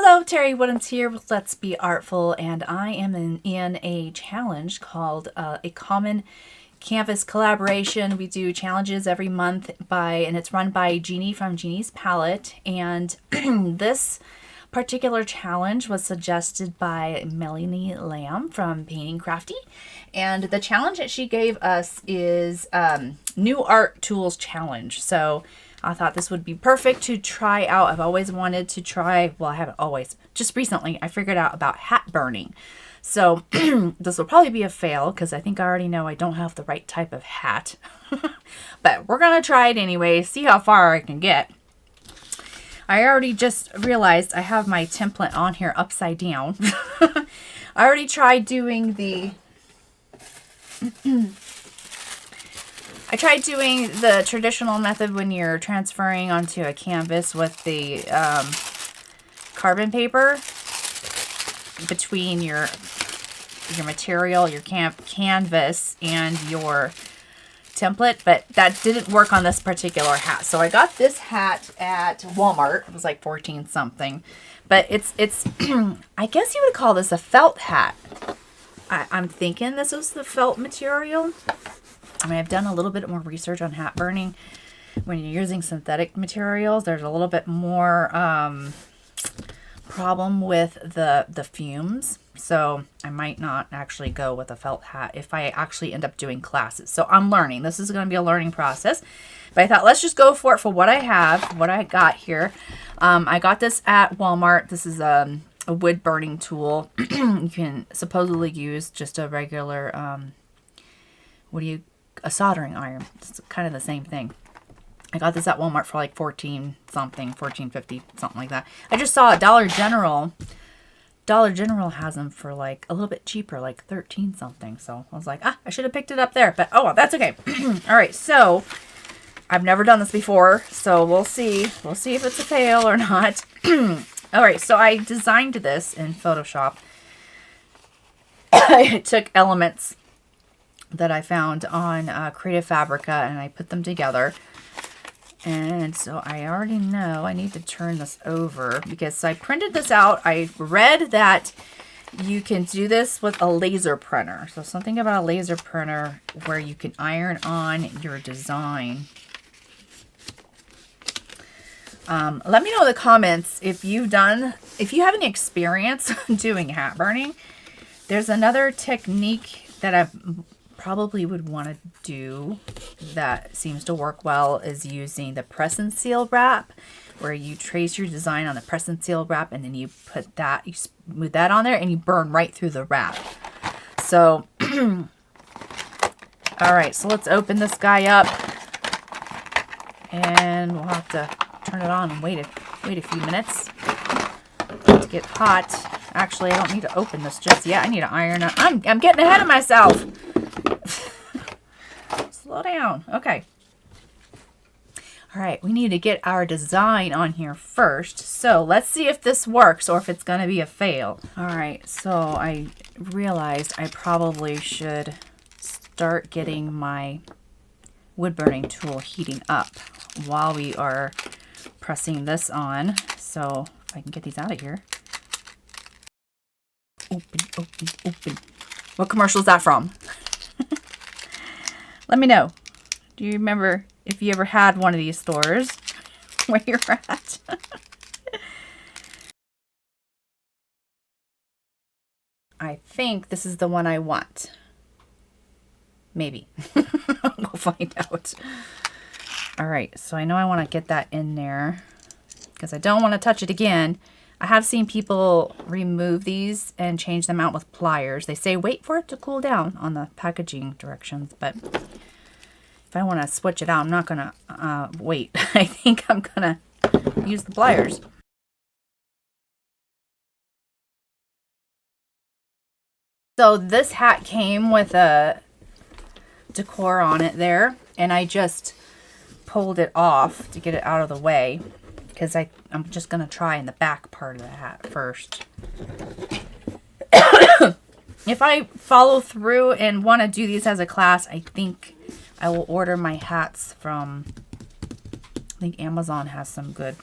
Hello, Terry Woodens here with Let's Be Artful, and I am in a challenge called a Common Canvas Collaboration. We do challenges every month and it's run by Jeannie from Jeannie's Palette, and this particular challenge was suggested by Melanie Lamb from Painting Crafty, and the challenge that she gave us is New Art Tools Challenge. So I thought this would be perfect to try out. I've always wanted to try, well, I haven't always, just recently I figured out about hat burning. So this will probably be a fail because I think I already know I don't have the right type of hat. But we're going to try it anyway, see how far I can get. I already just realized I have my template on here upside down. I already tried doing the... I tried doing the traditional method when you're transferring onto a canvas with the carbon paper between your material, your canvas, and your template, but that didn't work on this particular hat. So I got this hat at Walmart. It was like 14 something, but it's I guess you would call this a felt hat. I'm thinking this was the felt material. I mean, I've done a little bit more research on hat burning. When you're using synthetic materials, there's a little bit more problem with the fumes. So I might not actually go with a felt hat if I actually end up doing classes. So I'm learning. This is going to be a learning process. But I thought, let's just go for it for what I have, what I got here. I got this at Walmart. This is a wood burning tool. You can supposedly use just a regular, a soldering iron. It's kind of the same thing. I got this at Walmart for like 14 something, 14.50, something like that. I just saw a Dollar General. Dollar General has them for like a little bit cheaper, like 13 something. So I was like, I should have picked it up there, but oh well, that's okay. All right, so I've never done this before, so we'll see. We'll see if it's a fail or not. All right, so I designed this in Photoshop. I took elements that I found on Creative Fabrica and I put them together. And so I already know I need to turn this over because I printed this out. I read that you can do this with a laser printer. So something about a laser printer where you can iron on your design. Let me know in the comments if you have any experience doing hat burning. There's another technique that I probably would want to do that seems to work well is using the press and seal wrap, where you trace your design on the press and seal wrap and then you put that, you smooth that on there and you burn right through the wrap. So all right, so let's open this guy up and we'll have to turn it on and wait a few minutes to get hot. Actually, I don't need to open this just yet. I need to iron it. I'm getting ahead of myself. Slow down. Okay. All right, we need to get our design on here first. So let's see if this works or if it's going to be a fail. All right, so I realized I probably should start getting my wood burning tool heating up while we are pressing this on. So if I can get these out of here. Open, open, open. What commercial is that from? Let me know. Do you remember if you ever had one of these stores where you're at? I think this is the one I want. Maybe. We'll find out. All right, so I know I want to get that in there because I don't want to touch it again. I have seen people remove these and change them out with pliers. They say wait for it to cool down on the packaging directions, but if I want to switch it out, I'm not going to wait. I think I'm going to use the pliers. So this hat came with a decor on it there, and I just pulled it off to get it out of the way because I'm just going to try in the back part of the hat first. If I follow through and want to do these as a class, I think I will order my hats from, I think Amazon has some good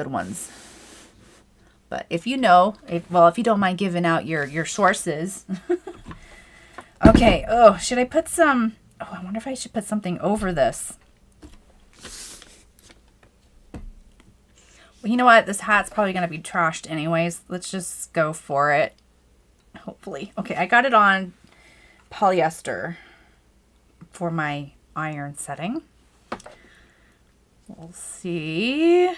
ones. But if you know, if you don't mind giving out your sources. Okay. Oh, should I put some? Oh, I wonder if I should put something over this. Well, you know what? This hat's probably going to be trashed anyways. Let's just go for it. Hopefully. Okay, I got it on polyester for my iron setting. We'll see.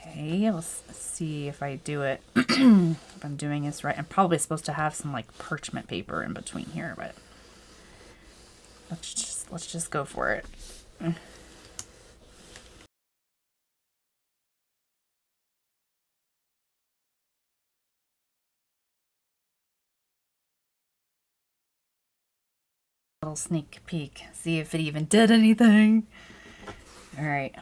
Okay, let's see if I do it. If I'm doing this right. I'm probably supposed to have some like parchment paper in between here, but let's just go for it. Little sneak peek. See if it even did anything. All right.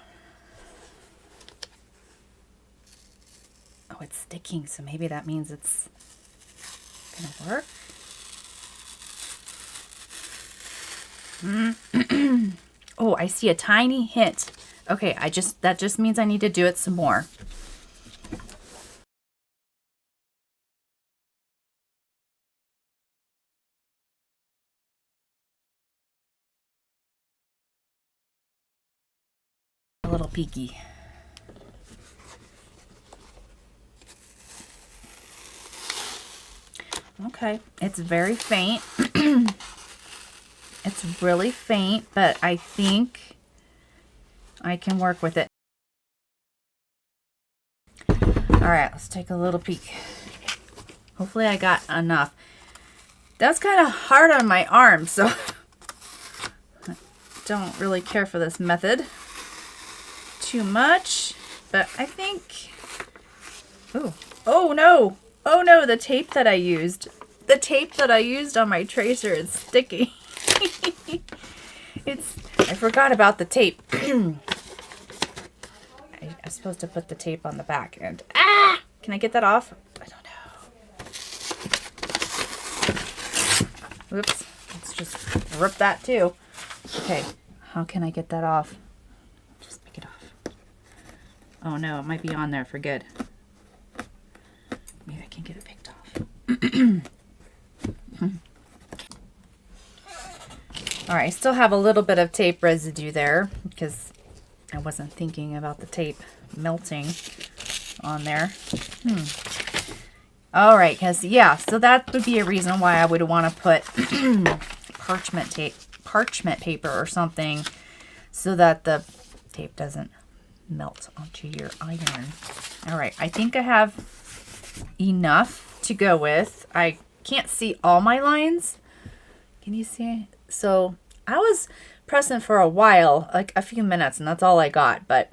Oh, it's sticking, so maybe that means it's gonna work. Oh, I see a tiny hint. Okay, that just means I need to do it some more. A little peeky. Okay, it's very faint. It's really faint, but I think I can work with it. All right, let's take a little peek. Hopefully I got enough. That's kind of hard on my arm, so I don't really care for this method too much, but I think, oh no, the tape that I used on my tracer is sticky. I forgot about the tape. I'm supposed to put the tape on the back and can I get that off? I don't know. Oops, let's just rip that too. Okay, how can I get that off? Just pick it off. Oh no, it might be on there for good. Maybe I can get it picked off. All right, I still have a little bit of tape residue there because I wasn't thinking about the tape melting on there. All right, because yeah, so that would be a reason why I would want to put parchment paper or something so that the tape doesn't melt onto your iron. All right, I think I have enough to go with. I can't see all my lines. Can you see? So I was pressing for a while, like a few minutes, and that's all I got. But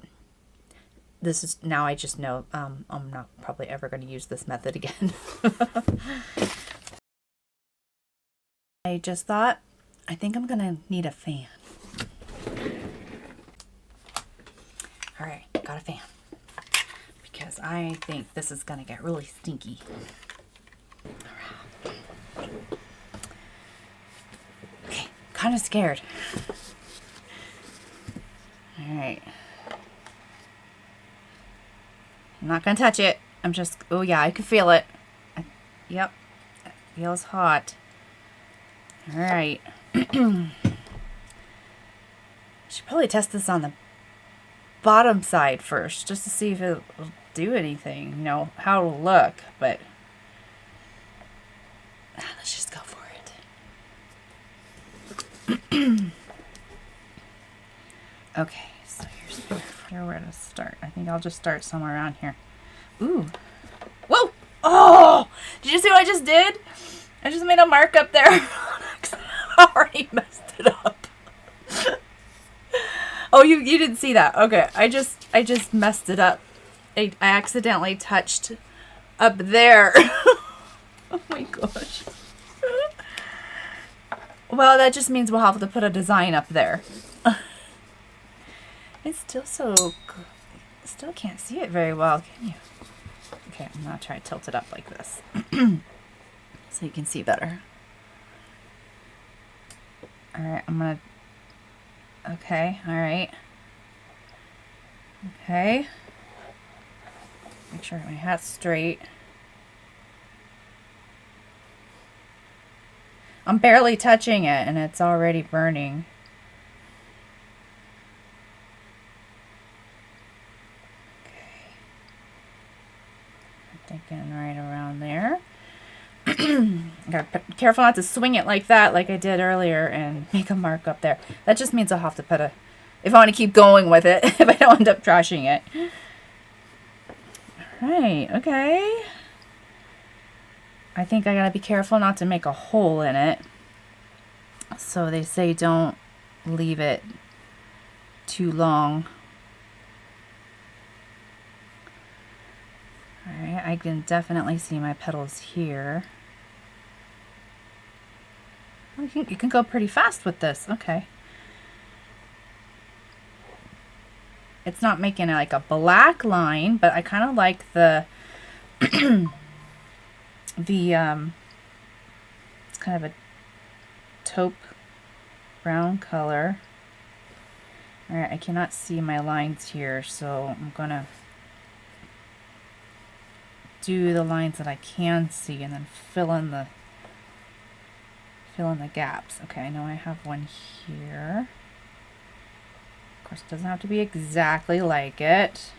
this is now I just know I'm not probably ever going to use this method again. I just thought, I think I'm going to need a fan. All right, got a fan. Because I think this is going to get really stinky. Okay, kind of scared. All right. I'm not going to touch it. I'm just, oh yeah, I can feel it. Yep, it feels hot. All right. Should probably test this on the bottom side first, just to see if it'll do anything, you know, how it'll look, but let's just go for it. Okay, so here's where to start. I think I'll just start somewhere around here. Ooh. Whoa! Oh! Did you see what I just did? I just made a mark up there. I already messed it up. Oh, you didn't see that. Okay, I just messed it up. I accidentally touched up there. Oh my gosh. Well, that just means we'll have to put a design up there. It's still still can't see it very well, can you? Okay, I'm gonna try to tilt it up like this so you can see better. All right, okay, all right. Okay. Make sure my hat's straight. I'm barely touching it and it's already burning. Okay. I'm thinking right around there. Gotta be careful not to swing it like that, like I did earlier, and make a mark up there. That just means I'll have to put a, if I want to keep going with it, if I don't end up trashing it. Right, okay. I think I gotta be careful not to make a hole in it. So they say don't leave it too long. Alright, I can definitely see my petals here. You can go pretty fast with this. Okay. It's not making it like a black line, but I kind of like the it's kind of a taupe brown color. All right, I cannot see my lines here, so I'm gonna do the lines that I can see and then fill in the gaps. Okay, I know I have one here. Of course, it doesn't have to be exactly like it.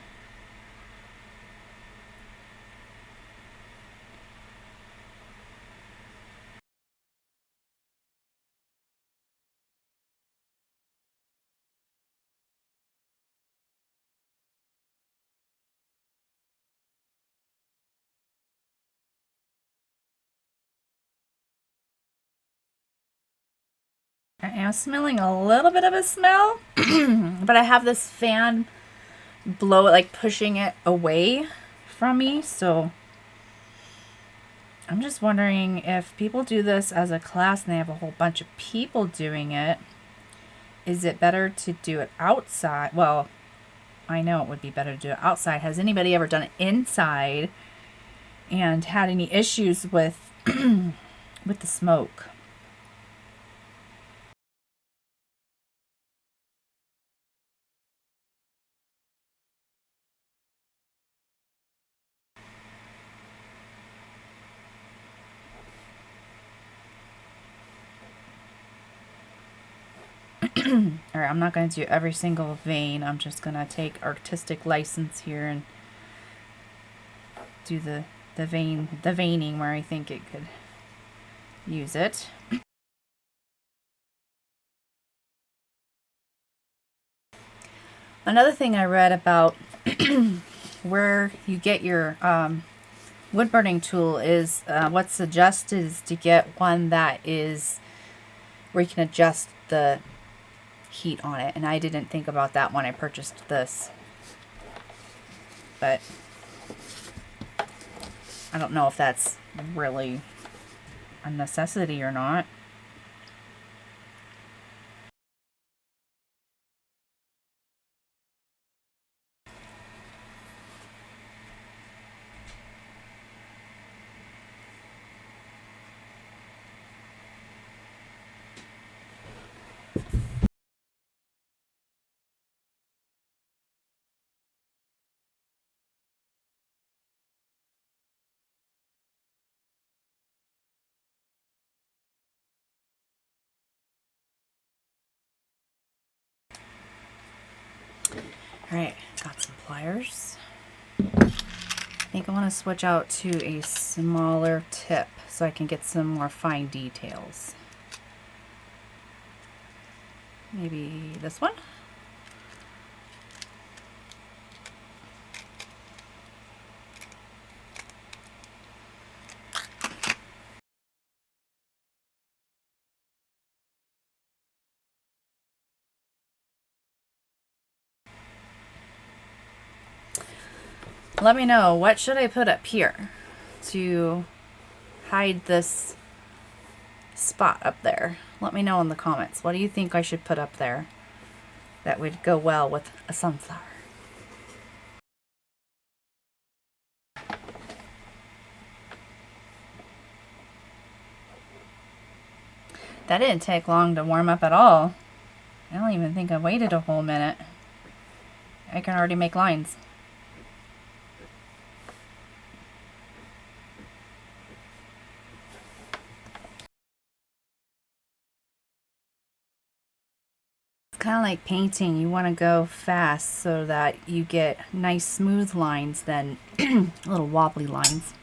I am smelling a little bit of a smell, but I have this fan blow it, like pushing it away from me, so I'm just wondering if people do this as a class and they have a whole bunch of people doing it, is it better to do it outside? Well, I know it would be better to do it outside. Has anybody ever done it inside and had any issues with with the smoke? Alright, I'm not going to do every single vein. I'm just going to take artistic license here and do the veining where I think it could use it. Another thing I read about where you get your wood burning tool is what's suggested is to get one that is where you can adjust the heat on it, and I didn't think about that when I purchased this, but I don't know if that's really a necessity or not. Alright, got some pliers. I think I want to switch out to a smaller tip so I can get some more fine details. Maybe this one? Let me know, what should I put up here to hide this spot up there? Let me know in the comments. What do you think I should put up there that would go well with a sunflower? That didn't take long to warm up at all. I don't even think I waited a whole minute. I can already make lines. kind of like painting. You want to go fast so that you get nice smooth lines than little wobbly lines.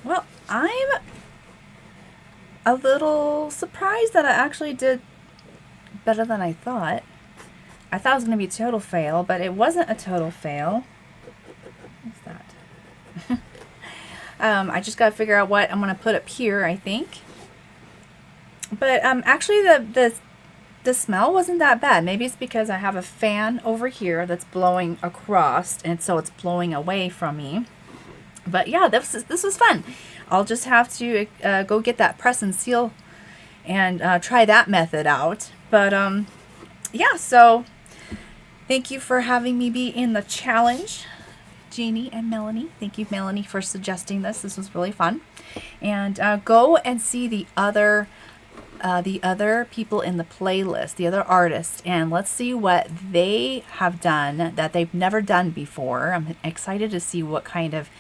Well, I'm a little surprised that I actually did better than I thought. I thought it was going to be a total fail, but it wasn't a total fail. What's that? I just got to figure out what I'm going to put up here, I think. But actually the smell wasn't that bad. Maybe it's because I have a fan over here that's blowing across, and so it's blowing away from me. But yeah, this was fun. I'll just have to go get that press and seal and try that method out. But yeah, so thank you for having me be in the challenge, Jeannie and Melanie. Thank you, Melanie, for suggesting this. This was really fun. And go and see the other people in the playlist, the other artists, and let's see what they have done that they've never done before. I'm excited to see what kind of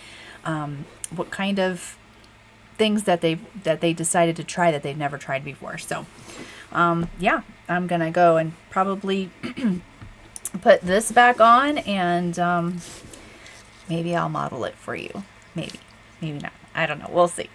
things that they decided to try that they've never tried before. So yeah, I'm gonna go and probably put this back on, and maybe I'll model it for you. Maybe not. I don't know. We'll see.